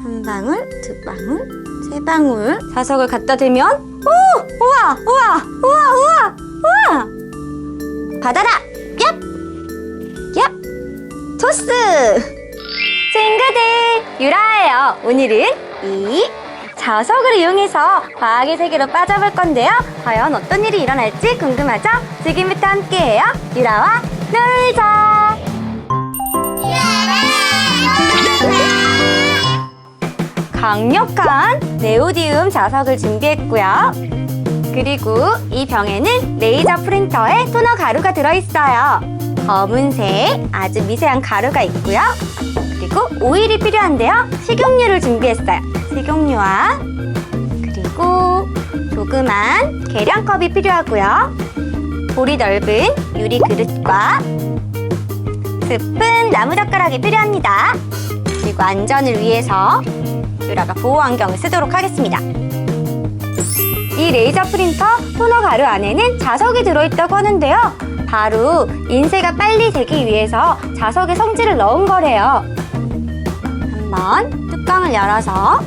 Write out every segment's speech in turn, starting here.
한 방울, 두 방울, 세 방울. 자석을 갖다 대면 오! 우와! 우와! 우와! 우와! 우와! 받아라! 얍! 얍! 토스! 친구들! 유라예요. 오늘은 이 자석을 이용해서 과학의 세계로 빠져볼 건데요. 과연 어떤 일이 일어날지 궁금하죠? 지금부터 함께해요. 유라와 놀자! 강력한 네오디움 자석을 준비했고요. 그리고 이 병에는 레이저 프린터에 토너 가루가 들어있어요. 검은색 아주 미세한 가루가 있고요. 그리고 오일이 필요한데요. 식용유를 준비했어요. 식용유와 그리고 조그만 계량컵이 필요하고요. 볼이 넓은 유리 그릇과 스푼, 나무젓가락이 필요합니다. 그리고 안전을 위해서 유라가 보호 안경을 쓰도록 하겠습니다. 이 레이저 프린터 토너 가루 안에는 자석이 들어있다고 하는데요. 바로 인쇄가 빨리 되기 위해서 자석의 성질을 넣은 거래요. 한번 뚜껑을 열어서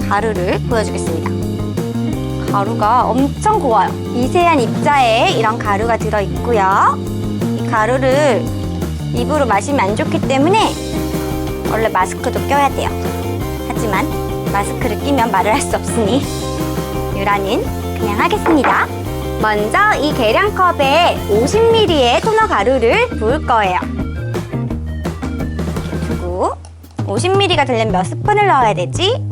가루를 보여주겠습니다. 가루가 엄청 고와요. 미세한 입자에 이런 가루가 들어있고요. 이 가루를 입으로 마시면 안 좋기 때문에 원래 마스크도 껴야 돼요. 하지만 마스크를 끼면 말을 할 수 없으니 유라는 그냥 하겠습니다. 먼저 이 계량컵에 50ml의 토너 가루를 부을 거예요. 이렇게 두고 50ml가 되려면 몇 스푼을 넣어야 되지?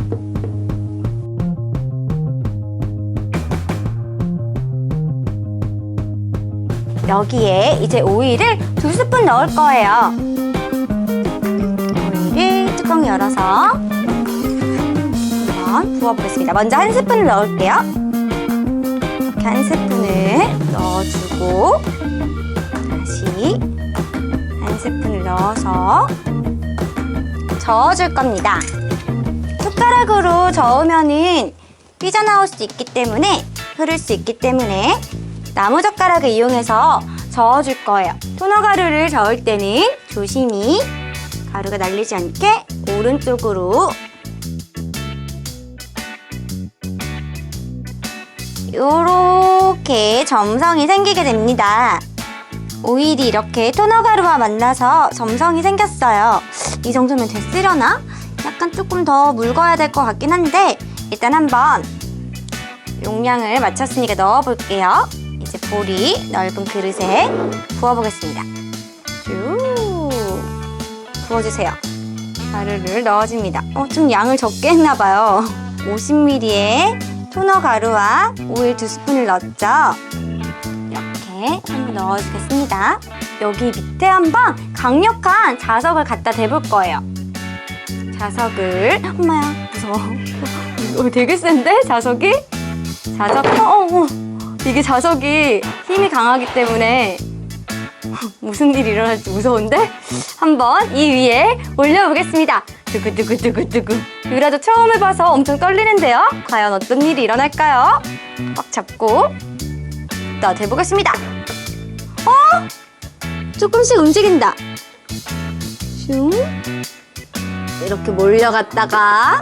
여기에 이제 오일을 2스푼 넣을 거예요. 오일을 뚜껑 열어서 한번 부어보겠습니다. 먼저 1스푼을 넣을게요. 이렇게 1스푼을 넣어주고 다시 1스푼을 넣어서 저어줄 겁니다. 숟가락으로 저으면은 삐져나올 수 있기 때문에 흐를 수 있기 때문에 나무젓가락을 이용해서 저어줄 거예요. 토너 가루를 저을 때는 조심히 가루가 날리지 않게 오른쪽으로 이렇게 점성이 생기게 됩니다. 오일이 이렇게 토너 가루와 만나서 점성이 생겼어요. 이 정도면 됐으려나? 약간 조금 더 묽어야 될 것 같긴 한데 일단 한번 용량을 맞췄으니까 넣어볼게요. 이제 볼이 넓은 그릇에 부어보겠습니다. 쭉 부어주세요. 가루를 넣어줍니다. 좀 양을 적게 했나봐요. 50ml의 토너 가루와 오일 2스푼을 넣었죠. 이렇게 한번 넣어주겠습니다. 여기 밑에 한번 강력한 자석을 갖다 대볼 거예요. 자석을 엄마야 무서워. 이거 되게 센데 자석이? 자석 이게 자석이 힘이 강하기 때문에 무슨 일이 일어날지 무서운데? 한번 이 위에 올려보겠습니다. 두구두구두구두구. 유라도 처음 해봐서 엄청 떨리는데요. 과연 어떤 일이 일어날까요? 꽉 잡고 대보겠습니다. 조금씩 움직인다. 슝. 이렇게 몰려갔다가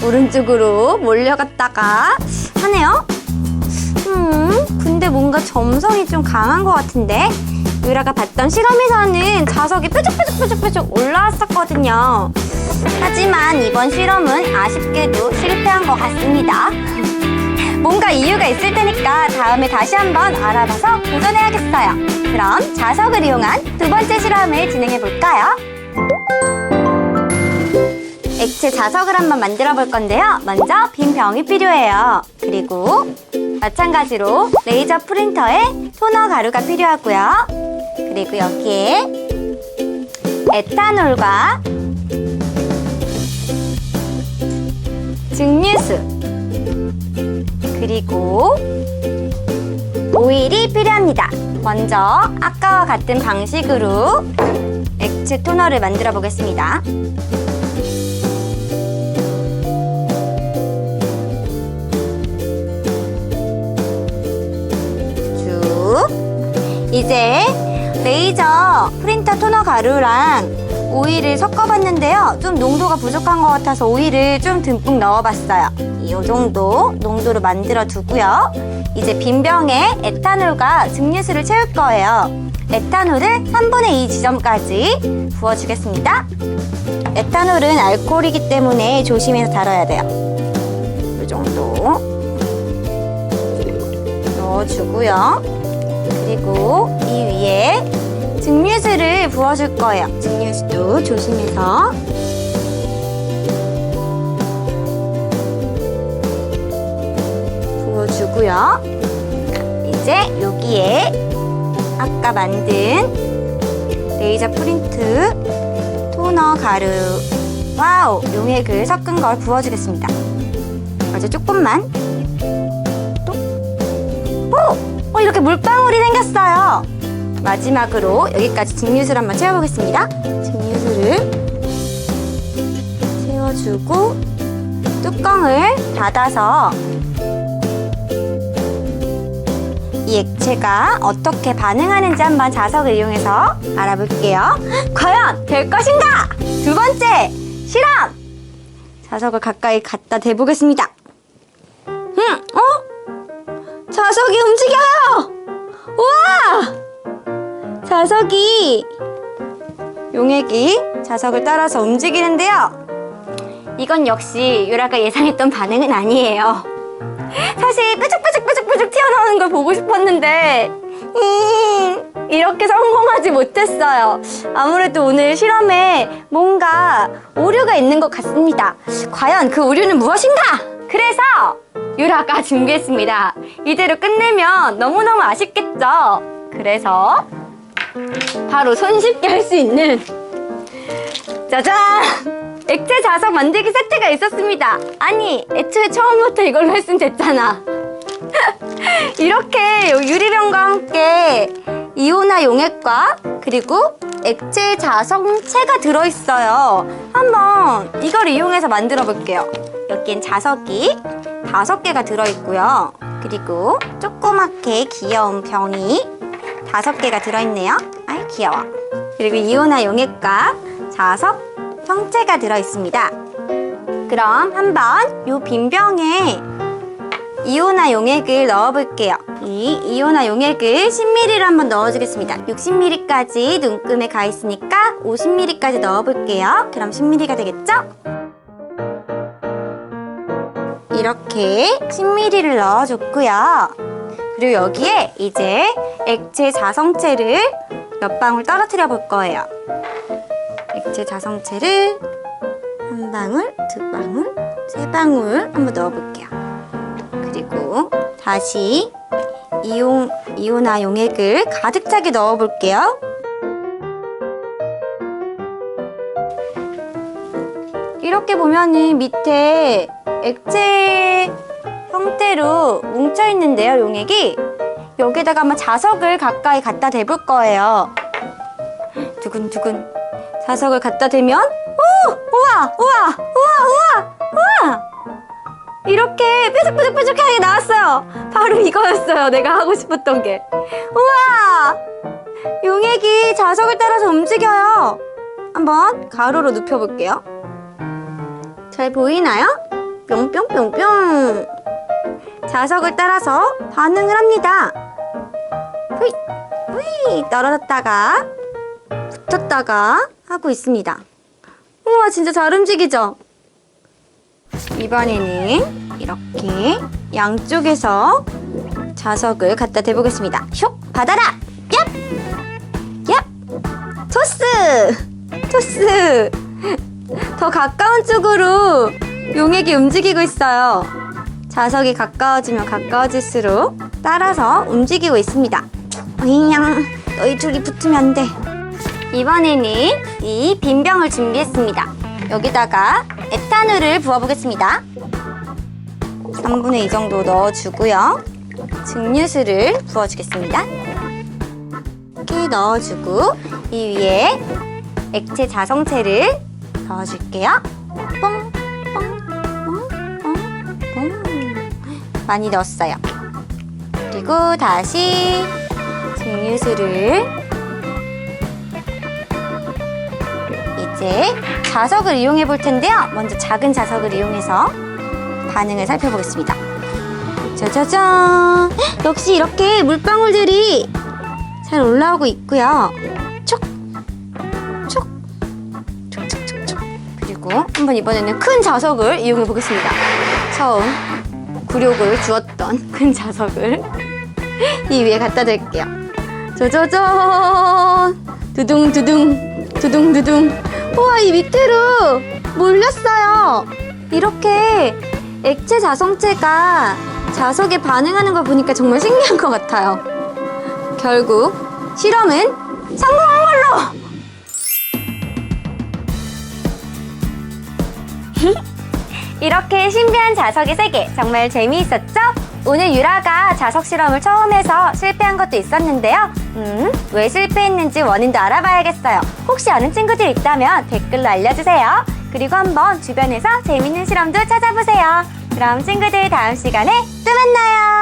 오른쪽으로 몰려갔다가 하네요. 근데 뭔가 점성이 좀 강한 것 같은데? 유라가 봤던 실험에서는 자석이 뾰족뾰족뾰족뾰족 올라왔었거든요. 하지만 이번 실험은 아쉽게도 실패한 것 같습니다. 뭔가 이유가 있을 테니까 다음에 다시 한번 알아봐서 도전해야겠어요. 그럼 자석을 이용한 두 번째 실험을 진행해 볼까요? 액체 자석을 한번 만들어 볼 건데요. 먼저 빈 병이 필요해요. 그리고 마찬가지로 레이저 프린터에 토너 가루가 필요하고요. 그리고 여기에 에탄올과 증류수 그리고 오일이 필요합니다. 먼저 아까와 같은 방식으로 액체 토너를 만들어 보겠습니다. 쭉. 이제 레이저 프린터 토너 가루랑 오일을 섞어봤는데요. 좀 농도가 부족한 것 같아서 오일을 좀 듬뿍 넣어봤어요. 이 정도 농도로 만들어 두고요. 이제 빈 병에 에탄올과 증류수를 채울 거예요. 에탄올을 3분의 2 지점까지 부어주겠습니다. 에탄올은 알코올이기 때문에 조심해서 다뤄야 돼요. 이 정도 넣어주고요. 그리고 이 위에 증류수를 부어줄 거예요. 증류수도 조심해서. 부어주고요. 이제 여기에 아까 만든 레이저 프린트 토너 가루와 용액을 섞은 걸 부어주겠습니다. 아주 조금만. 오! 이렇게 물방울이 생겼어요. 마지막으로 여기까지 증류수를 한번 채워보겠습니다. 증류수를 채워주고 뚜껑을 닫아서 이 액체가 어떻게 반응하는지 한번 자석을 이용해서 알아볼게요. 과연 될 것인가? 두 번째 실험! 자석을 가까이 갖다 대보겠습니다. 자석이 움직여요! 우와! 자석이 용액이 자석을 따라서 움직이는데요. 이건 역시 유라가 예상했던 반응은 아니에요. 사실 뾰족뾰족 튀어나오는 걸 보고 싶었는데 이렇게 성공하지 못했어요. 아무래도 오늘 실험에 뭔가 오류가 있는 것 같습니다. 과연 그 오류는 무엇인가? 그래서 유라가 준비했습니다. 이대로 끝내면 너무너무 아쉽겠죠? 그래서 바로 손쉽게 할 수 있는 짜잔! 액체 자석 만들기 세트가 있었습니다. 아니, 애초에 처음부터 이걸로 했으면 됐잖아. 이렇게 유리병과 함께 이온화 용액과 그리고 액체 자석체가 들어있어요. 한번 이걸 이용해서 만들어 볼게요. 여기엔 자석이 5개가 들어있고요. 그리고 조그맣게 귀여운 병이 5개가 들어있네요. 아이 귀여워. 그리고 이온화 용액과 자석 성체가 들어있습니다. 그럼 한번 이 빈 병에 이온화 용액을 넣어볼게요. 이 이온화 용액을 10ml를 한번 넣어주겠습니다. 60ml까지 눈금에 가 있으니까 50ml까지 넣어볼게요. 그럼 10ml가 되겠죠? 이렇게 10ml를 넣어줬고요. 그리고 여기에 이제 액체 자성체를 몇 방울 떨어뜨려 볼 거예요. 액체 자성체를 한 방울, 두 방울, 세 방울 한번 넣어볼게요. 그리고 다시 이온화 용액을 가득 차게 넣어볼게요. 이렇게 보면은 밑에 액체 형태로 뭉쳐있는데요, 용액이. 여기다가 아마 자석을 가까이 갖다 대볼 거예요. 두근두근. 자석을 갖다 대면 우와! 이렇게 뾰족하게 나왔어요. 바로 이거였어요. 내가 하고 싶었던 게. 우와! 용액이 자석을 따라서 움직여요. 한번 가로로 눕혀볼게요. 잘 보이나요? 뿅뿅뿅뿅. 자석을 따라서 반응을 합니다. 후이 떨어졌다가 붙었다가 하고 있습니다. 우와, 진짜 잘 움직이죠? 이번에는 이렇게 양쪽에서 자석을 갖다 대보겠습니다. 슉! 받아라! 얍! 토스! 더 가까운 쪽으로 용액이 움직이고 있어요. 자석이 가까워지면 가까워질수록 따라서 움직이고 있습니다. 어이냥, 너희 둘이 붙으면 안 돼. 이번에는 이 빈 병을 준비했습니다. 여기다가 에탄올을 부어보겠습니다. 3분의 2 정도 넣어주고요. 증류수를 부어주겠습니다. 이렇게 넣어주고 이 위에 액체 자성체를 넣어줄게요. 뽕. 많이 넣었어요. 그리고 다시 증류수를 이제 자석을 이용해 볼 텐데요. 먼저 작은 자석을 이용해서 반응을 살펴보겠습니다. 짜자잔! 역시 이렇게 물방울들이 잘 올라오고 있고요. 촉! 촉! 촉촉촉촉. 그리고 한번 이번에는 큰 자석을 이용해 보겠습니다. 처음 굴욕을 주었던 큰 자석을 이 위에 갖다 드릴게요. 짜자잔! 두둥두둥 두둥두둥. 우와, 이 밑으로 몰렸어요. 이렇게 액체 자성체가 자석에 반응하는 걸 보니까 정말 신기한 것 같아요. 결국 실험은 성공한 걸로! 이렇게 신비한 자석의 세계 정말 재미있었죠? 오늘 유라가 자석 실험을 처음 해서 실패한 것도 있었는데요. 왜 실패했는지 원인도 알아봐야겠어요. 혹시 아는 친구들 있다면 댓글로 알려주세요. 그리고 한번 주변에서 재밌는 실험도 찾아보세요. 그럼 친구들 다음 시간에 또 만나요.